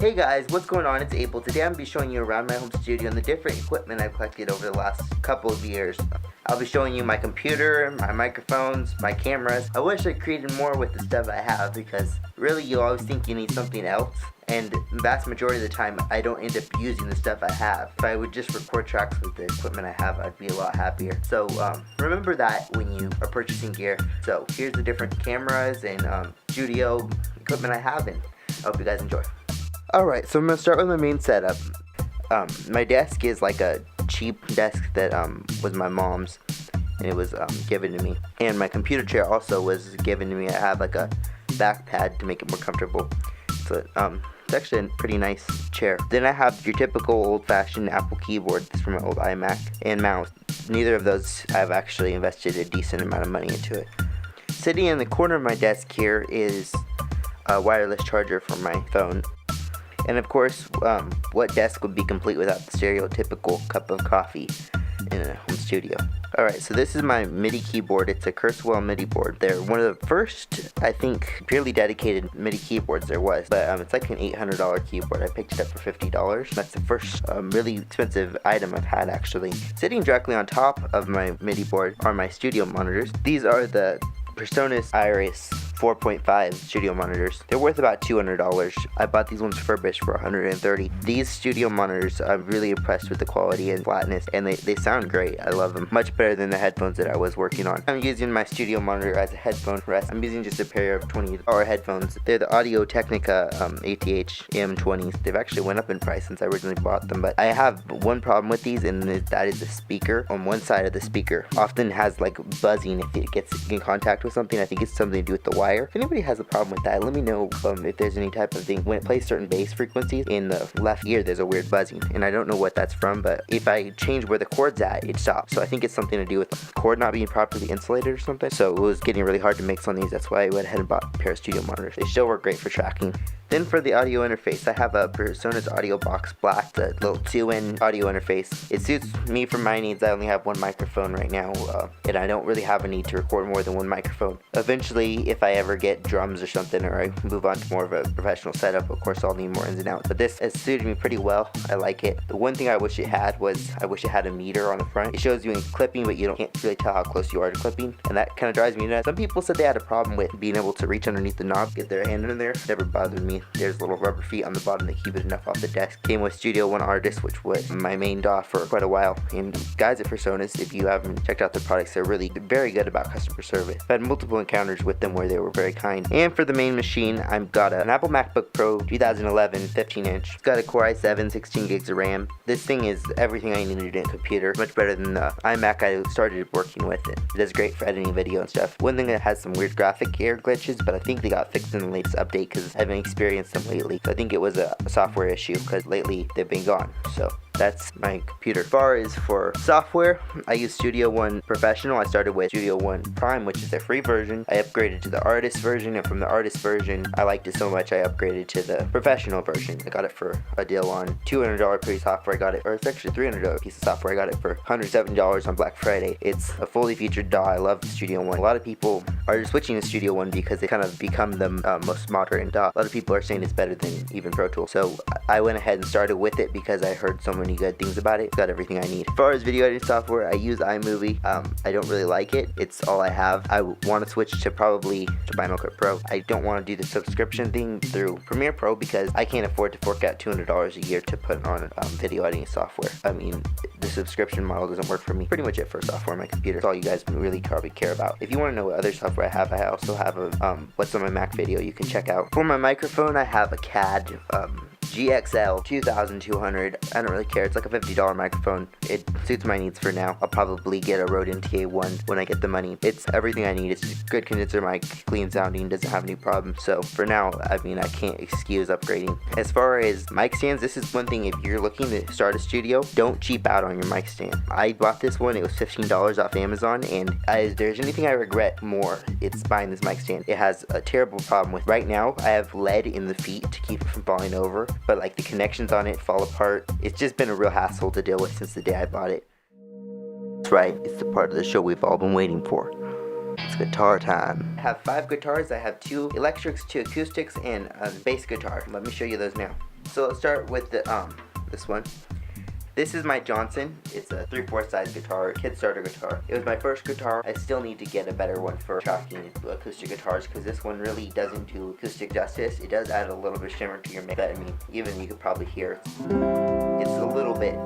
Hey guys, what's going on? It's Abel. Today I'm going to be showing you around my home studio and the different equipment I've collected over the last couple of years. I'll be showing you my computer, my microphones, my cameras. I wish I created more with the stuff I have because really you always think you need something else, and the vast majority of the time I don't end up using the stuff I have. If I would just record tracks with the equipment I have, I'd be a lot happier. So remember that when you are purchasing gear. So here's the different cameras and studio equipment I have, and I hope you guys enjoy. Alright, so I'm going to start with my main setup. My desk is like a cheap desk that was my mom's, and it was given to me. And my computer chair also was given to me. I have like a back pad to make it more comfortable. So it's actually a pretty nice chair. Then I have your typical old-fashioned Apple keyboard. This is from my old iMac, and mouse. Neither of those I've actually invested a decent amount of money into it. Sitting in the corner of my desk here is a wireless charger for my phone. And of course, what desk would be complete without the stereotypical cup of coffee in a home studio? Alright, so this is my MIDI keyboard. It's a Kurzweil MIDI board. They're one of the first, I think, purely dedicated MIDI keyboards there was. But it's like an $800 keyboard. I picked it up for $50. That's the first really expensive item I've had, actually. Sitting directly on top of my MIDI board are my studio monitors. These are the PreSonus Iris 4.5 studio monitors. They're worth about $200. I bought these ones refurbished for $130. These studio monitors, I'm really impressed with the quality and flatness, and they sound great. I love them. Much better than the headphones that I was working on. I'm using my studio monitor as a headphone rest. I'm using just a pair of $20 headphones. They're the Audio Technica ATH M20s. They've actually went up in price since I originally bought them, but I have one problem with these, and that is the speaker. On one side of the speaker often has like buzzing if it gets in contact with something. I think it's something to do with the wire. If anybody has a problem with that, let me know if there's any type of thing. When it plays certain bass frequencies in the left ear, there's a weird buzzing, and I don't know what that's from, but if I change where the cord's at, it stops. So I think it's something to do with the cord not being properly insulated or something. So it was getting really hard to mix on these. That's why I went ahead and bought a pair of studio monitors. They still work great for tracking. Then for the audio interface, I have a PreSonus Audio Box Black, the little 2-in audio interface. It suits me for my needs. I only have one microphone right now, and I don't really have a need to record more than one microphone. Eventually, if I ever get drums or something, or I move on to more of a professional setup, of course I'll need more ins and outs. But this has suited me pretty well. I like it. The one thing I wish it had was, I wish it had a meter on the front. It shows you in clipping, but you can't really tell how close you are to clipping, and that kind of drives me nuts. Some people said they had a problem with being able to reach underneath the knob, get their hand in there. Never bothered me. There's little rubber feet on the bottom that keep it enough off the desk. Came with Studio One Artist, which was my main DAW for quite a while. And guys at PreSonus, if you haven't checked out their products, they're really very good about customer service. I've had multiple encounters with them where they were very kind. And for the main machine, I've got an Apple MacBook Pro 2011 15-inch. It's got a Core i7, 16 gigs of RAM. This thing is everything I needed in a computer. Much better than the iMac I started working with. It does great for editing video and stuff. One thing that has some weird graphic error glitches, but I think they got fixed in the latest update because I haven't experienced them lately. So I think it was a software issue because lately they've been gone. So that's my computer. As far as for software, I use Studio One Professional. I started with Studio One Prime, which is their free version. I upgraded to the artist version, and from the artist version, I liked it so much I upgraded to the professional version. I got it for a deal on $200 piece of software. I got it, or it's actually $300 piece of software. I got it for $107 on Black Friday. It's a fully featured DAW. I love Studio One. A lot of people are switching to Studio One because they kind of become the most modern DAW. A lot of people are saying it's better than even Pro Tools. So I went ahead and started with it because I heard so many good things about it. It's got everything I need. As far as video editing software, I use iMovie. I don't really like it. It's all I have. I want to switch to probably to Final Cut Pro. I don't want to do the subscription thing through Premiere Pro because I can't afford to fork out $200 a year to put on video editing software. I mean, the subscription model doesn't work for me. Pretty much it for software on my computer. That's all you guys really probably care about. If you want to know what other software I also have a what's on my Mac video you can check out. For my microphone, I have a CAD GXL 2200. I don't really care. It's like a $50 microphone. It suits my needs for now. I'll probably get a Rode NTA1 when I get the money. It's everything I need. It's a good condenser mic, clean sounding, doesn't have any problems. So for now, I mean, I can't excuse upgrading. As far as mic stands, this is one thing if you're looking to start a studio, don't cheap out on your mic stand. I bought this one. It was $15 off Amazon, and if there's anything I regret more, it's buying this mic stand. It has a terrible problem with, right now, I have lead in the feet to keep it from falling over, but like the connections on it fall apart. It's just been a real hassle to deal with since the day I bought it. That's right, it's the part of the show we've all been waiting for. It's guitar time. I have 5 guitars. I have 2 electrics, 2 acoustics, and a bass guitar. Let me show you those now. So let's start with the this one. This is my Johnson. It's a 3/4 size guitar, kid starter guitar. It was my first guitar. I still need to get a better one for tracking acoustic guitars because this one really doesn't do acoustic justice. It does add a little bit of shimmer to your mix, but I mean, even you could probably hear it's a little bit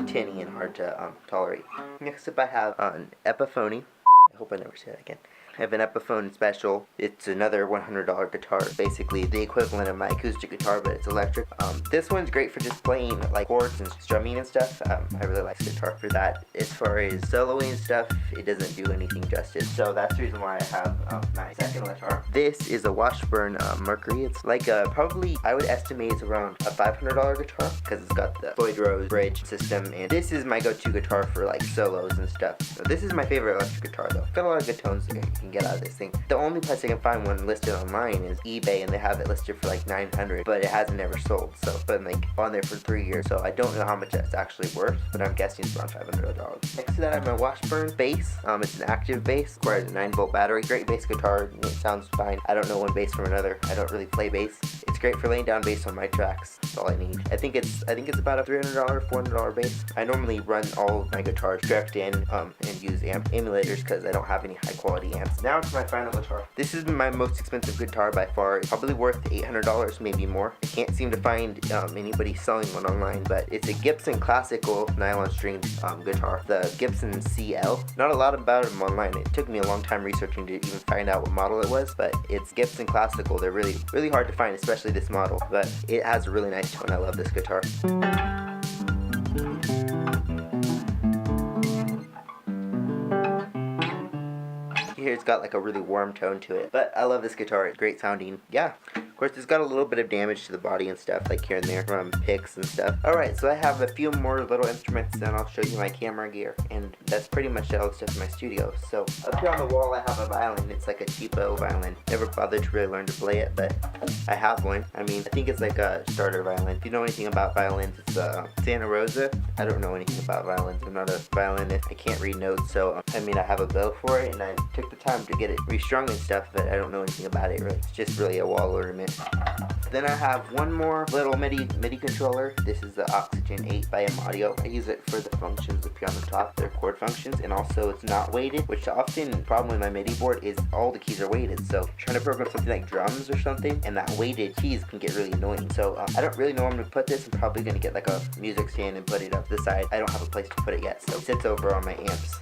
tinny and hard to tolerate. Next up I have an Epiphone. I hope I never say that again. I have an Epiphone Special. It's another $100 guitar. Basically the equivalent of my acoustic guitar, but it's electric. This one's great for just playing like chords and strumming and stuff. I really like this guitar for that. As far as soloing and stuff, it doesn't do anything justice. So that's the reason why I have my second guitar. This is a Washburn Mercury. It's like probably, I would estimate it's around a $500 guitar because it's got the Floyd Rose bridge system, and this is my go-to guitar for like solos and stuff. So this is my favorite electric guitar though. Got a lot of good tones there. Get out of this thing. The only place I can find one listed online is eBay, and they have it listed for like $900, but it hasn't ever sold. So it's been like on there for 3 years, so I don't know how much that's actually worth, but I'm guessing it's around $500. Next to that I have my Washburn bass. It's an active bass, requires a 9-volt battery. Great bass guitar, it sounds fine. I don't know one bass from another. I don't really play bass. It's great for laying down bass on my tracks. That's all I need. I think it's about a $300, $400 bass. I normally run all of my guitars direct in and use emulators because I don't have any high quality amps. Now to my final guitar. This is my most expensive guitar by far. It's probably worth $800, maybe more. I can't seem to find anybody selling one online, but it's a Gibson classical nylon string guitar. The Gibson CL. Not a lot about them online. It took me a long time researching to even find out what model it was, but it's Gibson classical. They're really, really hard to find, especially this model, but it has a really nice tone. I love this guitar. Here it's got like a really warm tone to it, but I love this guitar. It's great sounding. Yeah, of course it's got a little bit of damage to the body and stuff, like here and there from picks and stuff. Alright, so I have a few more little instruments, then I'll show you my camera gear, and that's pretty much all the stuff in my studio. So up here on the wall I have a violin. It's like a cheapo violin. Never bothered to really learn to play it, but I have one. I mean, I think it's like a starter violin. If you know anything about violins, it's Santa Rosa. I don't know anything about violins. I'm not a violinist. I can't read notes, so I mean, I have a bow for it, and I took the time to get it restrung and stuff, but I don't know anything about it really. It's just really a wall ornament. Then I have one more little MIDI controller. This is the Oxygen 8 by M Audio. I use it for the functions up here on the top. They're chord functions, and also it's not weighted, which often problem with my MIDI board is all the keys are weighted. So trying to program something like drums or something, and that weighted keys can get really annoying. So I don't really know where I'm going to put this. I'm probably going to get like a music stand and put it up the side. I don't have a place to put it yet, so it sits over on my amps.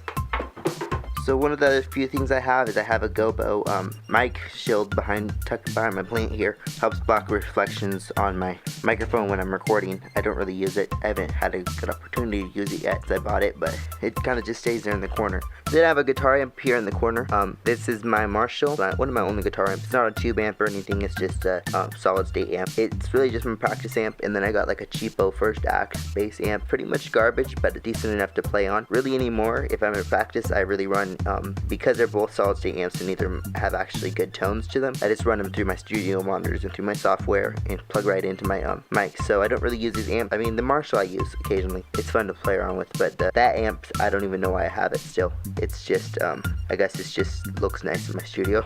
So one of the other few things I have is I have a Gobo mic shield tucked behind my plant here. Helps block reflections on my microphone when I'm recording. I don't really use it. I haven't had a good opportunity to use it yet since I bought it, but it kind of just stays there in the corner. Then I have a guitar amp here in the corner. This is my Marshall, one of my only guitar amps. It's not a tube amp or anything, it's just a solid state amp. It's really just my practice amp, and then I got like a cheapo first act bass amp. Pretty much garbage, but decent enough to play on. Really anymore, if I'm in practice, I really run, because they're both solid state amps and neither have actually good tones to them, I just run them through my studio monitors and through my software and plug right into my mic. So I don't really use these amps. I mean, the Marshall I use occasionally. It's fun to play around with, but that amp, I don't even know why I have it still. It's just, I guess it just looks nice in my studio.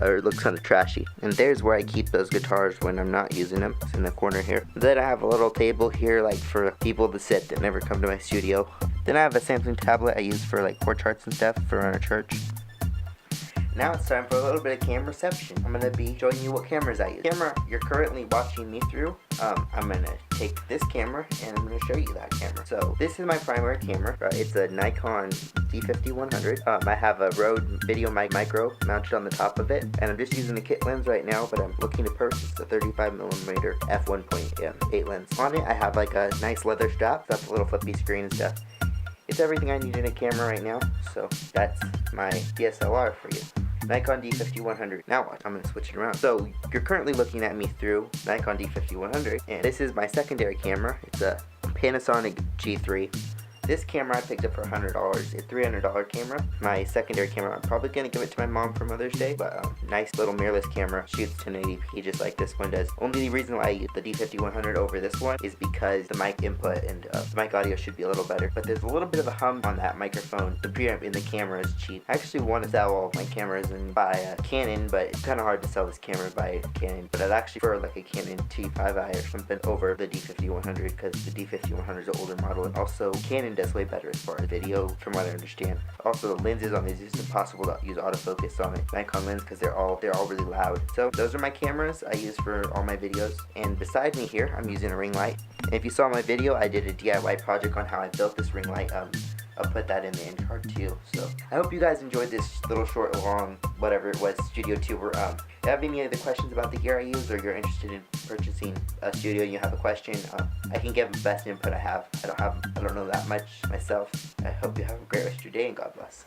Or it looks kind of trashy. And there's where I keep those guitars when I'm not using them. It's in the corner here. Then I have a little table here, like for people to sit that never come to my studio. Then I have a Samsung tablet I use for like chord charts and stuff for our church. Now it's time for a little bit of cam reception. I'm going to be showing you what cameras I use. The camera you're currently watching me through, I'm going to take this camera and I'm going to show you that camera. So this is my primary camera. It's a Nikon D50-100. I have a Rode Video Micro mounted on the top of it, and I'm just using the kit lens right now, but I'm looking to purchase a 35mm f1.8 lens. On it I have like a nice leather strap. That's a little flippy screen and stuff. It's everything I need in a camera right now, so that's my DSLR for you. Nikon D50-100. Now what? I'm going to switch it around. So you're currently looking at me through Nikon D50-100, and this is my secondary camera. It's a Panasonic G3. This camera I picked up for $100. It's a $300 camera. My secondary camera, I'm probably going to give it to my mom for Mother's Day, but nice little mirrorless camera, shoots 1080p just like this one does. Only reason why I use the D5100 over this one is because the mic input and the mic audio should be a little better, but there's a little bit of a hum on that microphone. The preamp in the camera is cheap. I actually want to sell all of my cameras and buy a Canon, but it's kind of hard to sell this camera by Canon, but I'd actually prefer like a Canon T5i or something over the D5100 because the D5100 is an older model, and also Canon does way better as far as video from what I understand. Also the lenses on these, it's impossible to use autofocus on it. Nikon lens because they're all really loud. So those are my cameras I use for all my videos, and beside me here I'm using a ring light. And if you saw my video, I did a DIY project on how I built this ring light. I'll put that in the end card too. So I hope you guys enjoyed this little short, long, whatever it was, studio tour. If you have any other questions about the gear I use, or you're interested in purchasing a studio and you have a question, I can give the best input I have. I don't know that much myself. I hope you have a great rest of your day, and God bless.